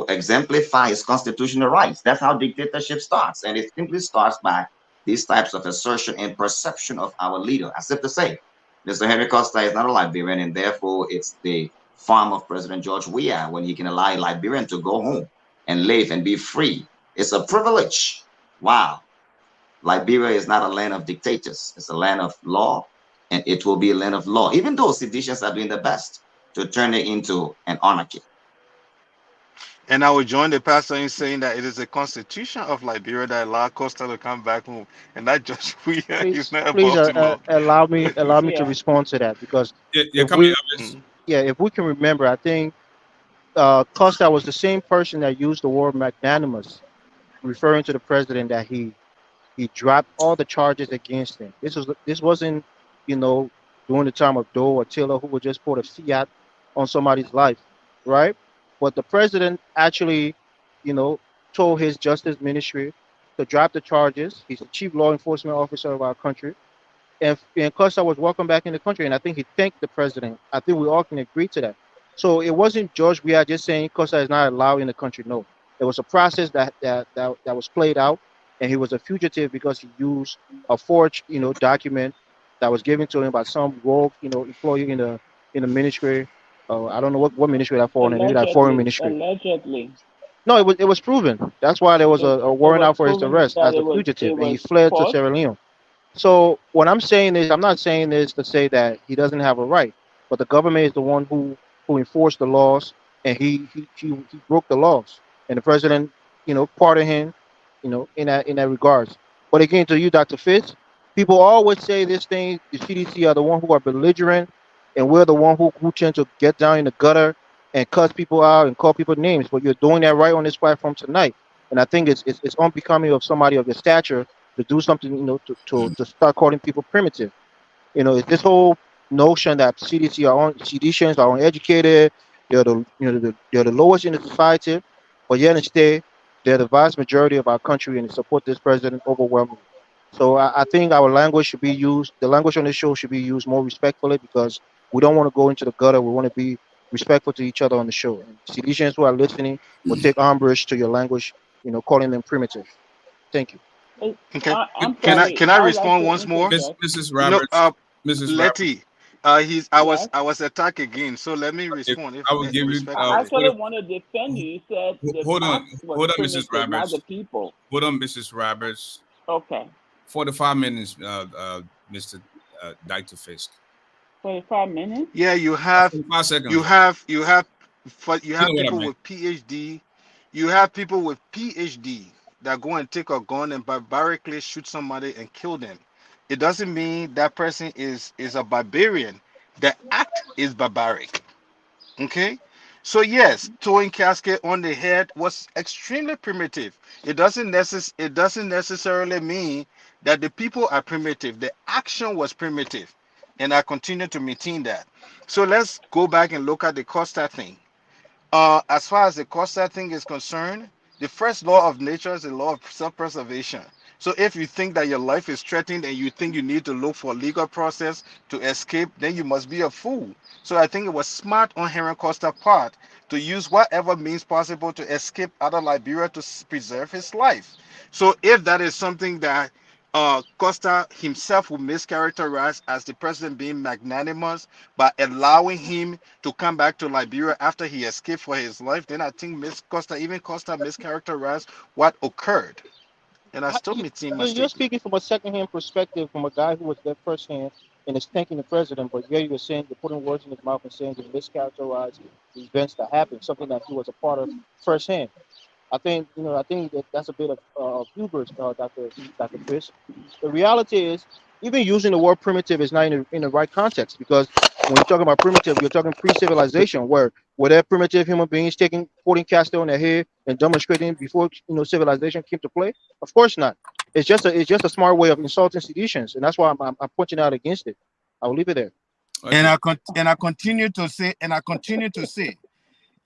exemplify his constitutional rights. That's how dictatorship starts. And it simply starts by these types of assertion and perception of our leader, as if to say, Mr. Henry Costa is not a Liberian, and therefore it's the farm of President George Weah when he can allow a Liberian to go home and live and be free. It's a privilege. Wow. Liberia is not a land of dictators. It's a land of law, and it will be a land of law, even though seditions are doing the best to turn it into an anarchy. And I would join the pastor in saying that it is the constitution of Liberia that allowed Costa to come back home, and that George Weah is not Please, Baltimore. allow me to Yeah. respond to that because Yeah, if come here, we, Elvis. Mm. yeah, if we can remember, I think Costa was the same person that used the word magnanimous, referring to the president that he dropped all the charges against him. This wasn't, you know, during the time of Doe or Taylor, who would just put a fiat on somebody's life, right? But the president actually, you know, told his justice ministry to drop the charges. He's the chief law enforcement officer of our country, and Costa was welcome back in the country. And I think he thanked the president. I think we all can agree to that. So it wasn't George Weah just saying Costa is not allowed in the country. No, it was a process that was played out, and he was a fugitive because he used a forged, document that was given to him by some rogue, employee in the ministry. I don't know what ministry that fallen in. Maybe that foreign Allegedly, ministry. allegedly, No, it was proven. That's why there was a it warrant was out for his proven arrest that as it a was it fugitive, and he was fled to false. Sierra Leone. So what I'm saying is, I'm not saying this to say that he doesn't have a right, but the government is the one who enforced the laws, and he broke the laws, and the president, pardoned him, in that regards. But again, to you, Dr. Fitz, people always say this thing: the CDC are the one who are belligerent, and we're the one who tend to get down in the gutter and cuss people out and call people names. But you're doing that right on this platform tonight, and I think it's unbecoming of somebody of your stature to do something, to start calling people primitive. It's this whole notion that CDCians are uneducated, they're the lowest in the society, but yet instead they're the vast majority of our country and they support this president overwhelmingly. So I think our language should be used. The language on this show should be used more respectfully because we don't want to go into the gutter. We want to be respectful to each other on the show. And CDCians who are listening will take umbrage to your language, calling them primitive. Thank you. It, Okay. I'm sorry. Can I I would like respond to once more? Miss, interject. Mrs. You know, Roberts, Mrs. Roberts. Letty, I was Yes. attacked again. So let me Okay, respond if I will give you I respectfully. actually want to defend you. You said the hold on, act was hold on, Mrs. primitive, not the Roberts. people. Hold on, Mrs. Roberts. Okay. 45 minutes, Mr. Dr. Fisk. 45 minutes? Yeah, 45 you seconds. have you have you You know have what I people meant. with PhD. You have people with PhD that go and take a gun and barbarically shoot somebody and kill them. It doesn't mean that person is a barbarian. The act is barbaric. Okay. So yes, throwing casket on the head was extremely primitive. It doesn't necessarily mean that the people are primitive. The action was primitive, and I continue to maintain that. So let's go back and look at the Costa thing. As far as the Costa thing is concerned, the first law of nature is the law of self-preservation. So if you think that your life is threatened and you think you need to look for legal process to escape, then you must be a fool. So I think it was smart on Henry Costa's part to use whatever means possible to escape out of Liberia to preserve his life. So if that is something that Costa himself would mischaracterize as the president being magnanimous by allowing him to come back to Liberia after he escaped for his life, then I think even Costa mischaracterized what occurred. And I still maintain my You're statement. speaking from a secondhand perspective from a guy who was there firsthand and is thanking the president, but yeah, you're saying you're putting words in his mouth and saying he mischaracterized the events that happened, something that he was a part of firsthand. I think that's a bit of hubris, Dr. Chris. The reality is, even using the word primitive is not in the right context because when you're talking about primitive, you're talking pre-civilization, where were there primitive human beings putting castor on their head and demonstrating before civilization came to play? Of course not. It's just a smart way of insulting seditions, and that's why I'm pointing out against it. I'll leave it there. And Okay. I continue to say,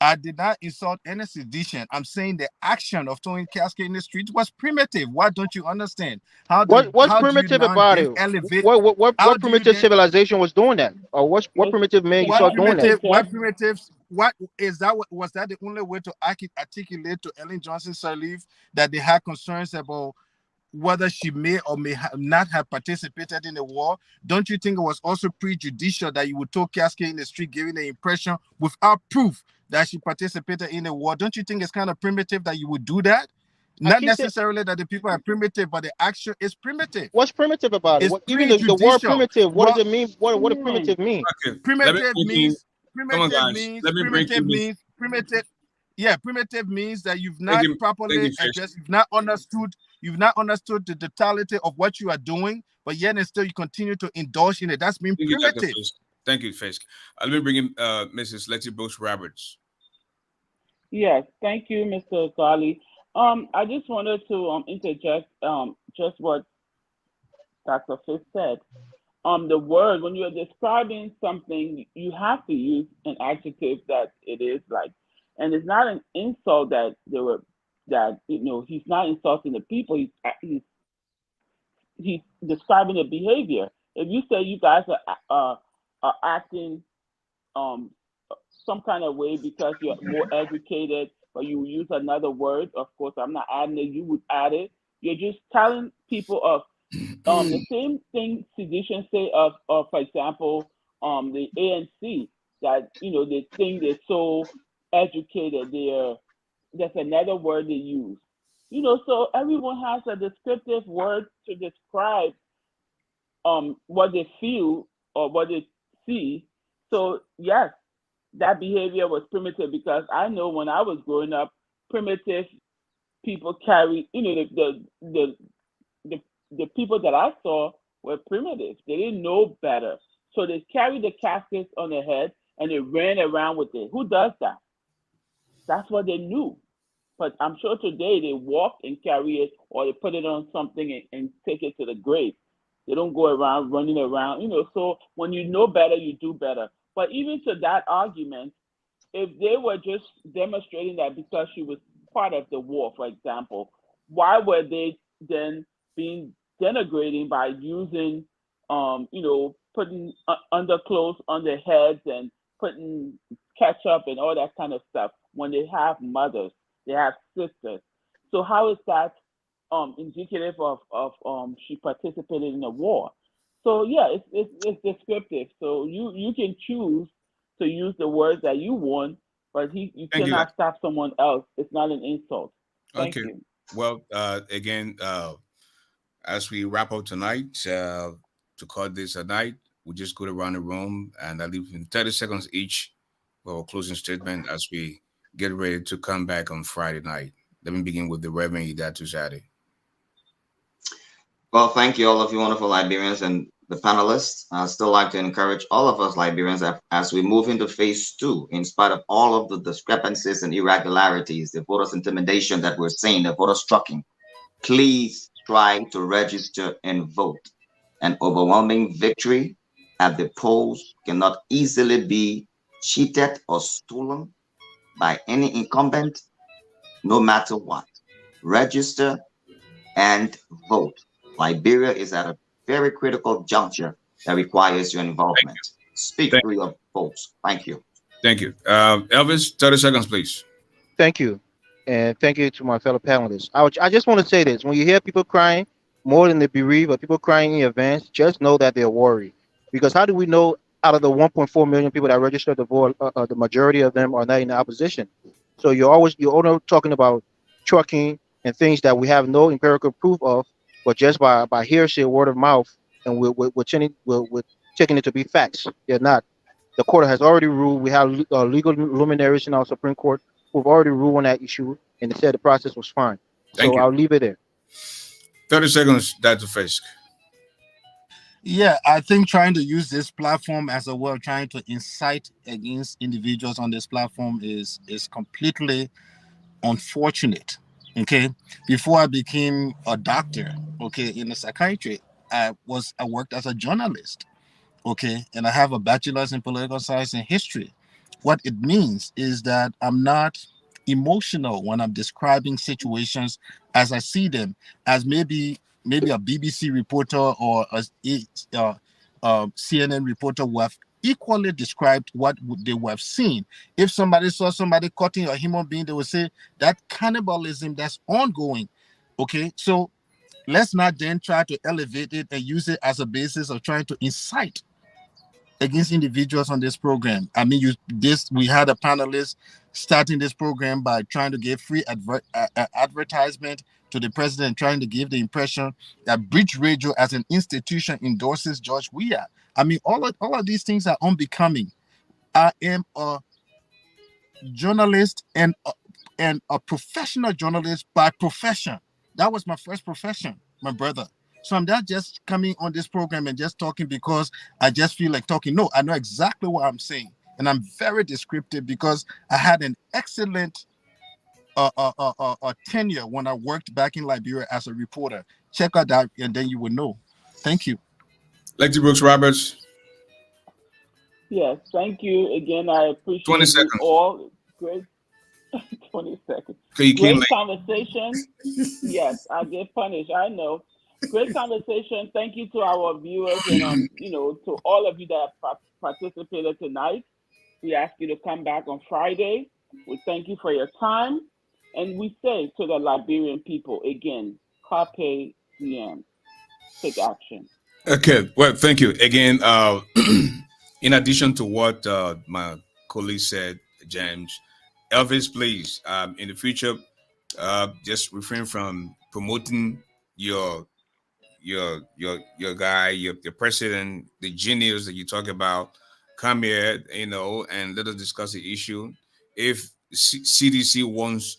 I did not insult any sedition. I'm saying the action of throwing casket in the street was primitive. Why don't you understand? What's How do you primitive now about then it? elevate? What How do you primitive then civilization was doing that? Or what Miss, primitive man you can saw I doing that? what interject? primitives, what is that? Was that the only way to articulate to Ellen Johnson Sirleaf that they had concerns about whether she may or may not have participated in the war? Don't you think it was also prejudicial that you would throw casket in the street, giving the impression without proof that she participated in the war? Don't you think it's kind of primitive that you would do that? I Not keep saying, necessarily that the people are primitive, but the action is primitive. what's primitive about it? It's What even the word prejudicial. primitive? What does Well, it mean? What a primitive mean? Okay. Let me primitive bring you. means Come on, guys. Let me bring you this. primitive means that you've Thank not you. Thank properly you, Fisk. addressed, you've not understood the totality of what you are doing, but yet and still you continue to indulge in it. That's being Thank you, Dr. primitive. Fisk. Thank you, Fisk. Let me bring in Mrs. Letty Bush Roberts. Yes. Thank you, Mr. Garley. I just wanted to interject just what Dr. Fisk said. the word when you're describing something, you have to use an adjective that it is like, and it's not an insult that they were that he's not insulting the people. He's describing a behavior. If you say you guys are acting um some kind of way because you're more educated, or you use another word, of course I'm not adding it. You would add it. You're just telling people of the same thing physicians say of for example, the ANC, that they think they're so educated. There's another word they use. So everyone has a descriptive word to describe what they feel or what they see. So yes, that behavior was primitive, because I know when I was growing up, primitive people carry, the the people that I saw were primitive. They didn't know better. So they carried the caskets on their head and they ran around with it. Who does that? That's what they knew. But I'm sure today they walk and carry it, or they put it on something and take it to the grave. They don't go around running around, So when you know better, you do better. But even to that argument, if they were just demonstrating that because she was part of the war, for example, why were they then being denigrating by using, putting underclothes on their heads and putting ketchup and all that kind of stuff when they have mothers, they have sisters? So how is that indicative of she participated in a war? So yeah, it's descriptive. So you can choose to use the words that you want, but you Thank you. cannot stop someone else. It's not an insult. Thank Okay. you. Well, again, as we wrap up tonight, to call this a night, we just go around the room and I leave in 30 seconds each for a closing statement as we get ready to come back on Friday night. Let me begin with the Reverend Idatu Zadi. Well, thank you, all of you wonderful Liberians and the panelists. I'd still like to encourage all of us Liberians as we move into phase 2, in spite of all of the discrepancies and irregularities, the voters' intimidation that we're seeing, the voter stalking. Please try to register and vote. An overwhelming victory at the polls cannot easily be cheated or stolen by any incumbent, no matter what. Register and vote. Liberia is at a very critical juncture that requires your involvement. Speak Thank, through your votes. Thank you. thank you. Elvis, 30 seconds, please. Thank you. And thank you to my fellow panelists. I just want to say this. When you hear people crying, more than the bereaved, but people crying in advance, just know that they're worried. Because how do we know out of the 1.4 million people that registered to vote, the majority of them are not in the opposition? So you're only talking about trucking and things that we have no empirical proof of, but just by hearsay, word of mouth, and we're taking it to be facts. They're not. The court has already ruled. We have legal luminaries in our Supreme Court who've already ruled on that issue, and they said the process was fine. Thank So you. I'll leave it there. 30 seconds, Dr. Fisk. Yeah, I think trying to use this platform as a way of trying to incite against individuals on this platform is completely unfortunate. Okay, before I became a doctor, okay, in the psychiatry, I worked as a journalist. Okay, and I have a bachelor's in political science and history. What it means is that I'm not emotional when I'm describing situations as I see them, as maybe a BBC reporter or a CNN reporter would have equally described what they would have seen. If somebody saw somebody cutting a human being, they would say that cannibalism that's ongoing. Okay, so let's not then try to elevate it and use it as a basis of trying to incite against individuals on this program. I mean, we had a panelist starting this program by trying to give free advertisement to the president, trying to give the impression that Bridge Radio as an institution endorses George Weah. I mean, all of these things are unbecoming. I am a journalist and a professional journalist by profession. That was my first profession, my brother. So I'm not just coming on this program and just talking because I just feel like talking. No, I know exactly what I'm saying. And I'm very descriptive because I had an excellent tenure when I worked back in Liberia as a reporter. Check out that and then you will know. Thank you. Lady Brooks Roberts, Yes, thank you again. I 20 appreciate you seconds. all. Great, 20 seconds. Okay, you came Great late. conversation. Yes, I get punished. I know. Great conversation. Thank you to our viewers and to all of you that participated tonight. We ask you to come back on Friday. We thank you for your time, and we say to the Liberian people again, carpe diem, take action. Okay, well, thank you again. In addition to what my colleague said, James, Elvis, please, in the future, just refrain from promoting your your guy, your president, the genius that you talk about. Come here, and let us discuss the issue. If CDC wants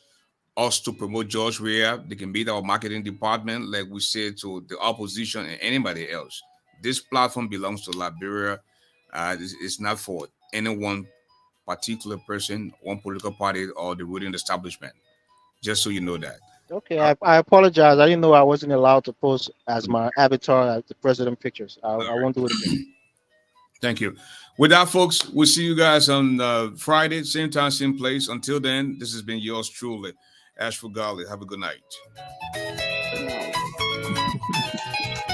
us to promote George Weah, they can be our marketing department, like we said to the opposition and anybody else. This platform belongs to Liberia. It's not for any one particular person, one political party, or the ruling establishment. Just so you know that. Okay, Uh, I apologize. I didn't know I wasn't allowed to post as my avatar as the president pictures. I won't do it again. Thank you. With that, folks, we'll see you guys on Friday, same time, same place. Until then, this has been yours truly, Ashford Garley. Have a good night. Good night.